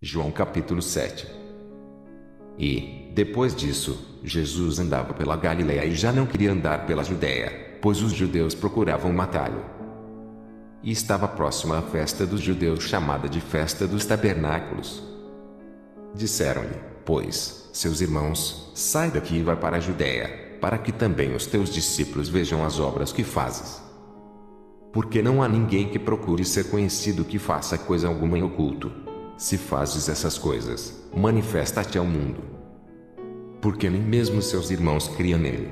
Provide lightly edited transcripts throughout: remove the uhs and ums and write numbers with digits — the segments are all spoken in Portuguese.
João capítulo 7. E, depois disso, Jesus andava pela Galileia e já não queria andar pela Judéia, pois os judeus procuravam matá-lo. E estava próxima a festa dos judeus chamada de Festa dos Tabernáculos. Disseram-lhe, pois, seus irmãos, sai daqui e vai para a Judéia, para que também os teus discípulos vejam as obras que fazes. Porque não há ninguém que procure ser conhecido que faça coisa alguma em oculto. Se fazes essas coisas, manifesta-te ao mundo. Porque nem mesmo seus irmãos criam nele.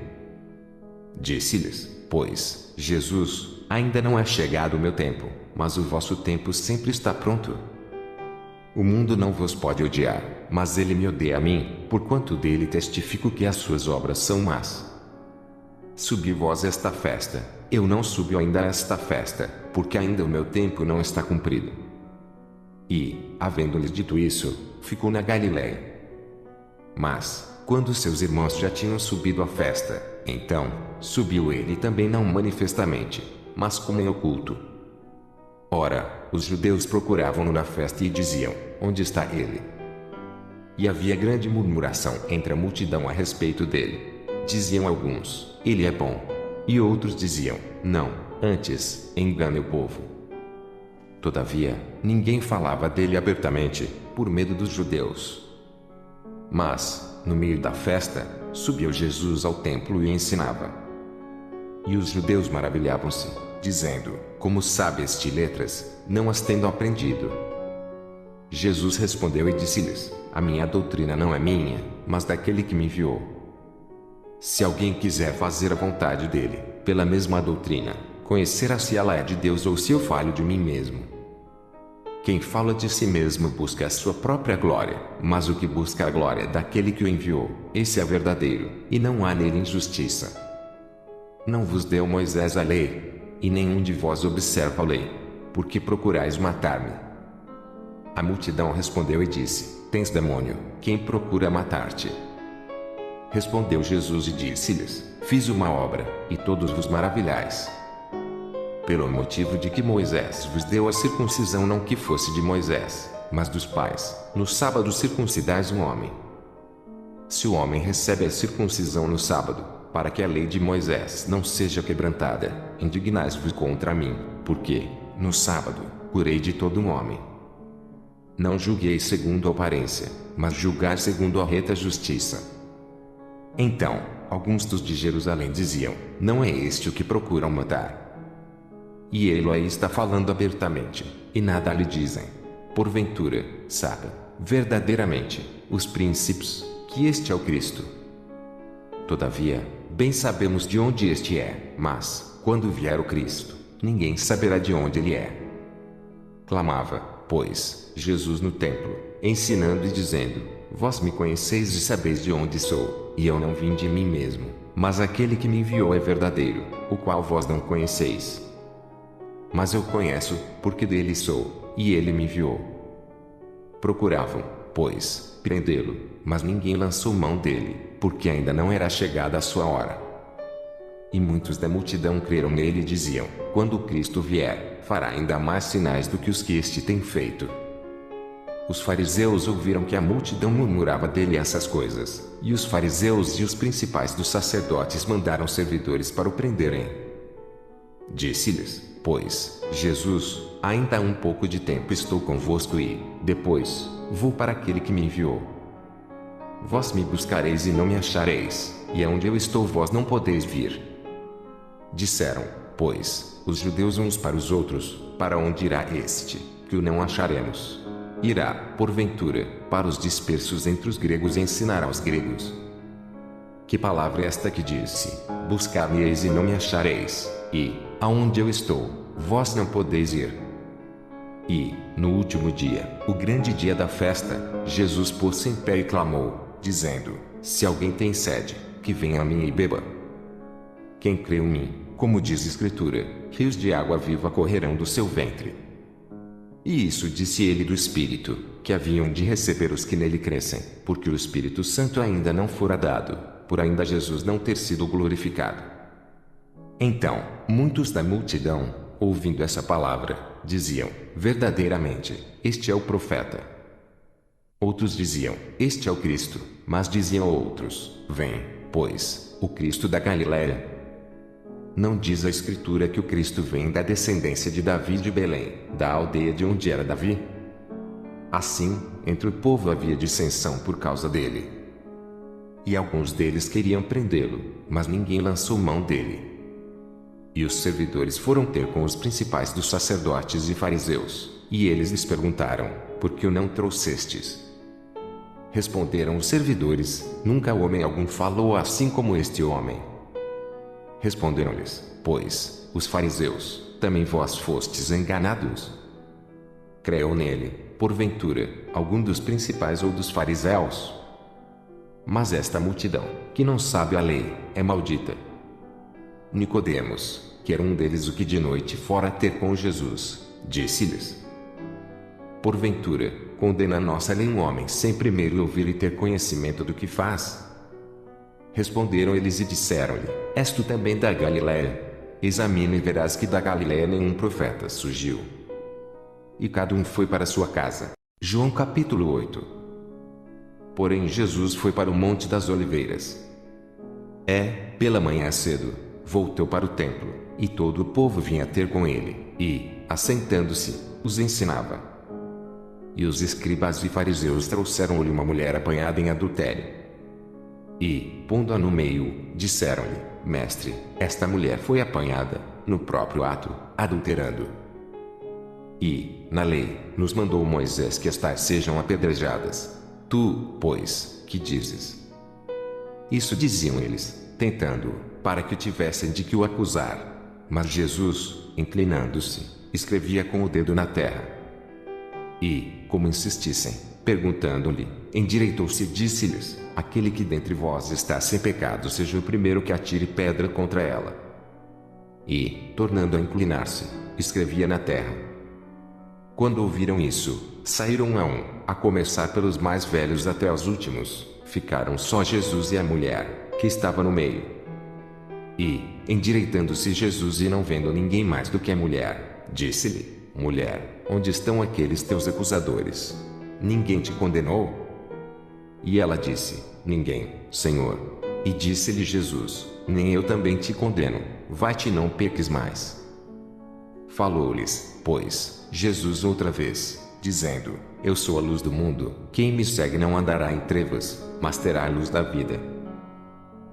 Disse-lhes, pois, Jesus, ainda não é chegado o meu tempo, mas o vosso tempo sempre está pronto. O mundo não vos pode odiar, mas ele me odeia a mim, porquanto dele testifico que as suas obras são más. Subi vós esta festa, eu não subi ainda a esta festa, porque ainda o meu tempo não está cumprido. E, havendo-lhes dito isso, ficou na Galiléia. Mas, quando seus irmãos já tinham subido à festa, então, subiu ele também não manifestamente, mas como em oculto. Ora, os judeus procuravam-no na festa e diziam, onde está ele? E havia grande murmuração entre a multidão a respeito dele. Diziam alguns, ele é bom. E outros diziam, não, antes, engana o povo. Todavia, ninguém falava dele abertamente, por medo dos judeus. Mas, no meio da festa, subiu Jesus ao templo e ensinava. E os judeus maravilhavam-se, dizendo, como sabe este letras, não as tendo aprendido? Jesus respondeu e disse-lhes, a minha doutrina não é minha, mas daquele que me enviou. Se alguém quiser fazer a vontade dele, pela mesma doutrina, conhecerá se ela é de Deus ou se eu falho de mim mesmo. Quem fala de si mesmo busca a sua própria glória, mas o que busca a glória daquele que o enviou, esse é verdadeiro, e não há nele injustiça. Não vos deu Moisés a lei, e nenhum de vós observa a lei, porque procurais matar-me. A multidão respondeu e disse, tens demônio, quem procura matar-te? Respondeu Jesus e disse-lhes, fiz uma obra, e todos vos maravilhais. Pelo motivo de que Moisés vos deu a circuncisão não que fosse de Moisés, mas dos pais, no sábado circuncidais um homem. Se o homem recebe a circuncisão no sábado, para que a lei de Moisés não seja quebrantada, indignais-vos contra mim, porque, no sábado, curei de todo um homem. Não julguei segundo a aparência, mas julgai segundo a reta justiça. Então, alguns dos de Jerusalém diziam, não é este o que procuram matar? E ele aí está falando abertamente, e nada lhe dizem. Porventura, sabe, verdadeiramente, os príncipes, que este é o Cristo. Todavia, bem sabemos de onde este é, mas, quando vier o Cristo, ninguém saberá de onde ele é. Clamava, pois, Jesus no templo, ensinando e dizendo, vós me conheceis e sabeis de onde sou, e eu não vim de mim mesmo, mas aquele que me enviou é verdadeiro, o qual vós não conheceis. Mas eu conheço, porque dele sou, e ele me enviou. Procuravam, pois, prendê-lo, mas ninguém lançou mão dele, porque ainda não era chegada a sua hora. E muitos da multidão creram nele e diziam, quando o Cristo vier, fará ainda mais sinais do que os que este tem feito. Os fariseus ouviram que a multidão murmurava dele essas coisas, e os fariseus e os principais dos sacerdotes mandaram servidores para o prenderem. Disse-lhes, pois, Jesus, ainda há um pouco de tempo estou convosco e, depois, vou para aquele que me enviou. Vós me buscareis e não me achareis, e aonde eu estou vós não podeis vir. Disseram, pois, os judeus uns para os outros, para onde irá este, que o não acharemos? Irá, porventura, para os dispersos entre os gregos e ensinará aos gregos. Que palavra é esta que disse, buscar-me-eis e não me achareis, e, aonde eu estou, vós não podeis ir? E, no último dia, o grande dia da festa, Jesus pôs-se em pé e clamou, dizendo, se alguém tem sede, que venha a mim e beba. Quem crê em mim, como diz a Escritura, rios de água viva correrão do seu ventre. E isso disse ele do Espírito, que haviam de receber os que nele crescem, porque o Espírito Santo ainda não fora dado, por ainda Jesus não ter sido glorificado. Então, muitos da multidão, ouvindo essa palavra, diziam, verdadeiramente, este é o profeta. Outros diziam: Este é o Cristo. Mas diziam outros: Vem, pois, o Cristo da Galiléia. Não diz a Escritura que o Cristo vem da descendência de Davi de Belém, da aldeia de onde era Davi? Assim, entre o povo havia dissensão por causa dele. E alguns deles queriam prendê-lo, mas ninguém lançou mão dele. E os servidores foram ter com os principais dos sacerdotes e fariseus, e eles lhes perguntaram: Por que o não trouxestes? Responderam os servidores: Nunca homem algum falou assim como este homem. Responderam-lhes: Pois, os fariseus, também vós fostes enganados? Creu nele, porventura, algum dos principais ou dos fariseus? Mas esta multidão, que não sabe a lei, é maldita. Nicodemos, que era um deles o que de noite fora ter com Jesus, disse-lhes: Porventura, condena a nossa lei um homem sem primeiro ouvir e ter conhecimento do que faz? Responderam eles e disseram-lhe: És tu também da Galiléia? Examina e verás que da Galiléia nenhum profeta surgiu. E cada um foi para sua casa. João capítulo 8. Porém Jesus foi para o Monte das Oliveiras. Pela manhã cedo, voltou para o templo, e todo o povo vinha ter com ele, e, assentando-se, os ensinava. E os escribas e fariseus trouxeram-lhe uma mulher apanhada em adultério. E, pondo-a no meio, disseram-lhe: Mestre, esta mulher foi apanhada, no próprio ato, adulterando. E, na lei, nos mandou Moisés que as tais sejam apedrejadas. Tu, pois, que dizes? Isso diziam eles, tentando-o, para que tivessem de que o acusar. Mas Jesus, inclinando-se, escrevia com o dedo na terra. E, como insistissem, perguntando-lhe, endireitou-se e disse-lhes: Aquele que dentre vós está sem pecado seja o primeiro que atire pedra contra ela. E, tornando a inclinar-se, escrevia na terra. Quando ouviram isso, saíram a começar pelos mais velhos até os últimos. Ficaram só Jesus e a mulher, que estava no meio. E, endireitando-se Jesus e não vendo ninguém mais do que a mulher, disse-lhe: Mulher, onde estão aqueles teus acusadores? Ninguém te condenou? E ela disse: Ninguém, Senhor. E disse-lhe Jesus: Nem eu também te condeno, vai-te e não peques mais. Falou-lhes, pois, Jesus outra vez, dizendo: Eu sou a luz do mundo, quem me segue não andará em trevas, mas terá a luz da vida.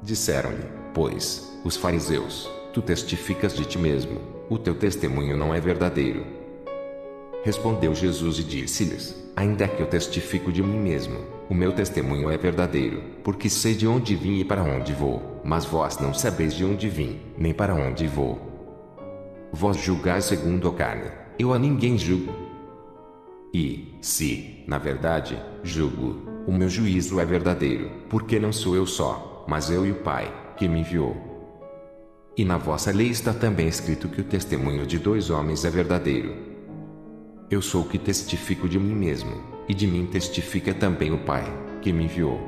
Disseram-lhe, pois, os fariseus: Tu testificas de ti mesmo, o teu testemunho não é verdadeiro. Respondeu Jesus e disse-lhes: Ainda que eu testifico de mim mesmo, o meu testemunho é verdadeiro, porque sei de onde vim e para onde vou, mas vós não sabeis de onde vim, nem para onde vou. Vós julgais segundo a carne, eu a ninguém julgo. E, se, na verdade, julgo, o meu juízo é verdadeiro, porque não sou eu só, mas eu e o Pai, que me enviou. E na vossa lei está também escrito que o testemunho de dois homens é verdadeiro. Eu sou o que testifico de mim mesmo, e de mim testifica também o Pai, que me enviou.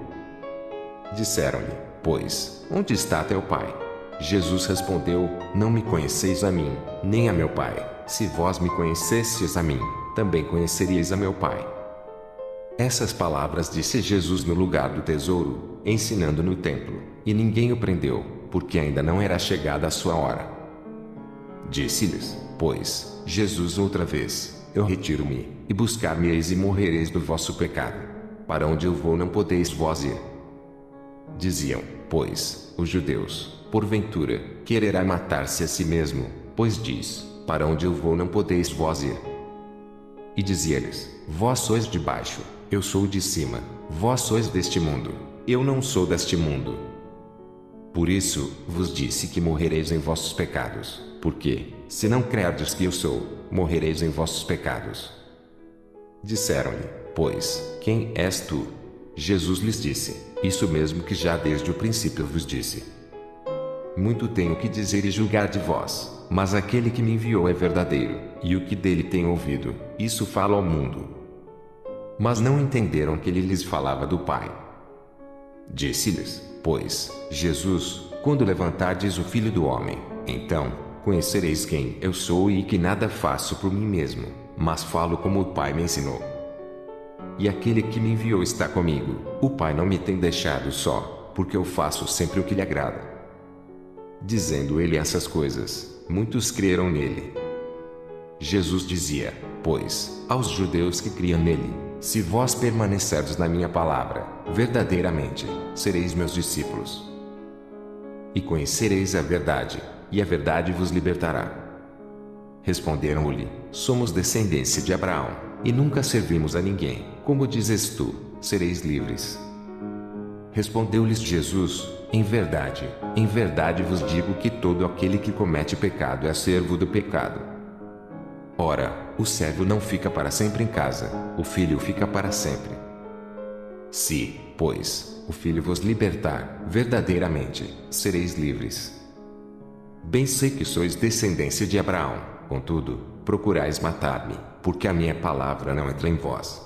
Disseram-lhe, pois, onde está teu Pai? Jesus respondeu: Não me conheceis a mim, nem a meu Pai. Se vós me conhecesseis a mim, também conheceríeis a meu Pai. Essas palavras disse Jesus no lugar do tesouro, ensinando no templo, e ninguém o prendeu, porque ainda não era chegada a sua hora. Disse-lhes, pois, Jesus outra vez: Eu retiro-me, e buscar-me-eis e morrereis do vosso pecado. Para onde eu vou não podeis vós ir. Diziam, pois, os judeus: Porventura, quererá matar-se a si mesmo, pois diz: Para onde eu vou não podeis vós ir. E dizia-lhes: Vós sois de baixo, eu sou de cima, vós sois deste mundo, eu não sou deste mundo. Por isso, vos disse que morrereis em vossos pecados, porque, se não crerdes que eu sou, morrereis em vossos pecados. Disseram-lhe, pois, quem és tu? Jesus lhes disse: Isso mesmo que já desde o princípio vos disse. Muito tenho que dizer e julgar de vós, mas aquele que me enviou é verdadeiro, e o que dele tenho ouvido, isso falo ao mundo. Mas não entenderam que ele lhes falava do Pai. Disse-lhes, pois, Jesus: Quando levantardes o Filho do Homem, então conhecereis quem eu sou e que nada faço por mim mesmo, mas falo como o Pai me ensinou. e aquele que me enviou está comigo. O Pai não me tem deixado só, porque eu faço sempre o que lhe agrada. Dizendo ele essas coisas, muitos creram nele. Jesus dizia, pois, aos judeus que criam nele: se vós permanecerdes na minha palavra, verdadeiramente, sereis meus discípulos. E conhecereis a verdade, e a verdade vos libertará. Responderam-lhe: somos descendência de Abraão, e nunca servimos a ninguém. Como dizes tu, sereis livres? Respondeu-lhes Jesus: em verdade vos digo que todo aquele que comete pecado é servo do pecado. Ora, o servo não fica para sempre em casa, o filho fica para sempre. Se, pois, o filho vos libertar, verdadeiramente, sereis livres. Bem sei que sois descendência de Abraão, contudo, procurais matar-me, porque a minha palavra não entra em vós.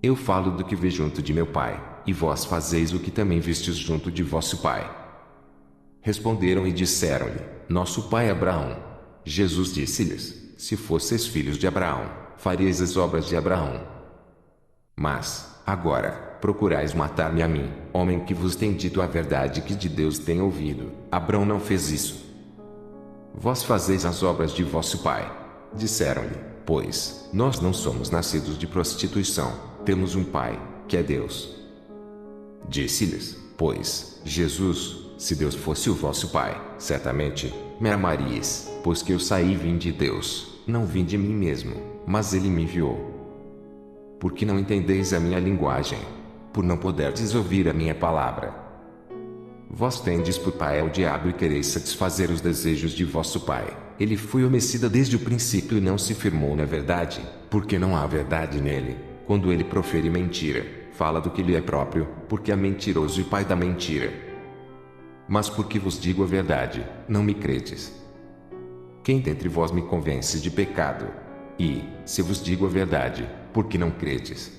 Eu falo do que vi junto de meu pai, e vós fazeis o que também vistes junto de vosso pai. Responderam e disseram-lhe: nosso pai Abraão. Jesus disse-lhes: se fosseis filhos de Abraão, faríeis as obras de Abraão. Mas, agora, procurais matar-me a mim, homem que vos tem dito a verdade que de Deus tem ouvido. Abraão não fez isso. Vós fazeis as obras de vosso pai. Disseram-lhe: pois, nós não somos nascidos de prostituição, temos um pai, que é Deus. Disse-lhes, pois, Jesus: se Deus fosse o vosso pai, certamente me amaríeis, pois que eu saí e vim de Deus, não vim de mim mesmo, mas ele me enviou. Porque não entendeis a minha linguagem, por não poderdes ouvir a minha palavra. Vós tendes por pai ao diabo e quereis satisfazer os desejos de vosso pai. Ele foi homicida desde o princípio e não se firmou na verdade, porque não há verdade nele. Quando ele profere mentira, fala do que lhe é próprio, porque é mentiroso e pai da mentira. Mas porque vos digo a verdade, não me credes. Quem dentre vós me convence de pecado? E, se vos digo a verdade, por que não credes?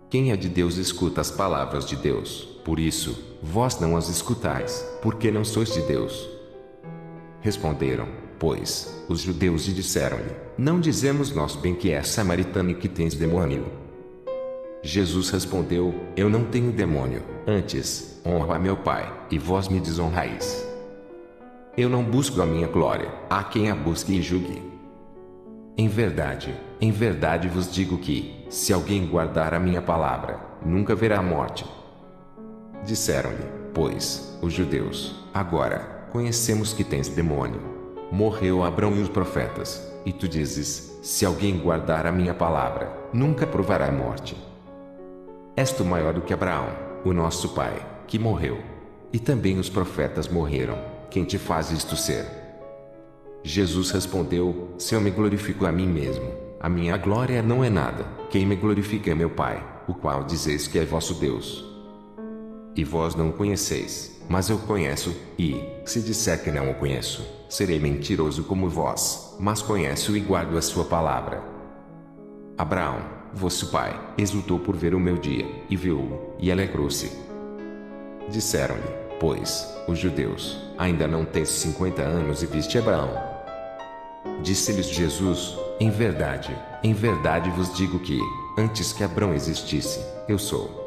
Quem é de Deus escuta as palavras de Deus, por isso, vós não as escutais, porque não sois de Deus. Responderam, pois, os judeus e disseram-lhe: não dizemos nós bem que és samaritano e que tens demônio? Jesus respondeu: eu não tenho demônio, antes, honro a meu Pai, e vós me desonrais. Eu não busco a minha glória, há quem a busque e julgue. Em verdade vos digo que, se alguém guardar a minha palavra, nunca verá a morte. Disseram-lhe, pois, os judeus: agora, conhecemos que tens demônio. Morreu Abraão e os profetas, e tu dizes: se alguém guardar a minha palavra, nunca provará a morte. És tu maior do que Abraão, o nosso pai, que morreu. E também os profetas morreram, quem te faz isto ser? Jesus respondeu: se eu me glorifico a mim mesmo, a minha glória não é nada. Quem me glorifica é meu Pai, o qual dizeis que é vosso Deus. E vós não o conheceis, mas eu conheço, e, se disser que não o conheço, serei mentiroso como vós, mas conheço e guardo a sua palavra. Abraão, vosso pai, exultou por ver o meu dia, e viu-o, e alegrou-se. Disseram-lhe, pois, os judeus: ainda não tens 50 anos e viste Abraão? Disse-lhes Jesus: em verdade vos digo que, antes que Abraão existisse, eu sou.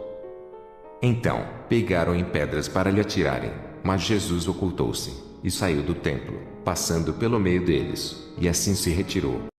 Então, pegaram em pedras para lhe atirarem, mas Jesus ocultou-se, e saiu do templo, passando pelo meio deles, e assim se retirou.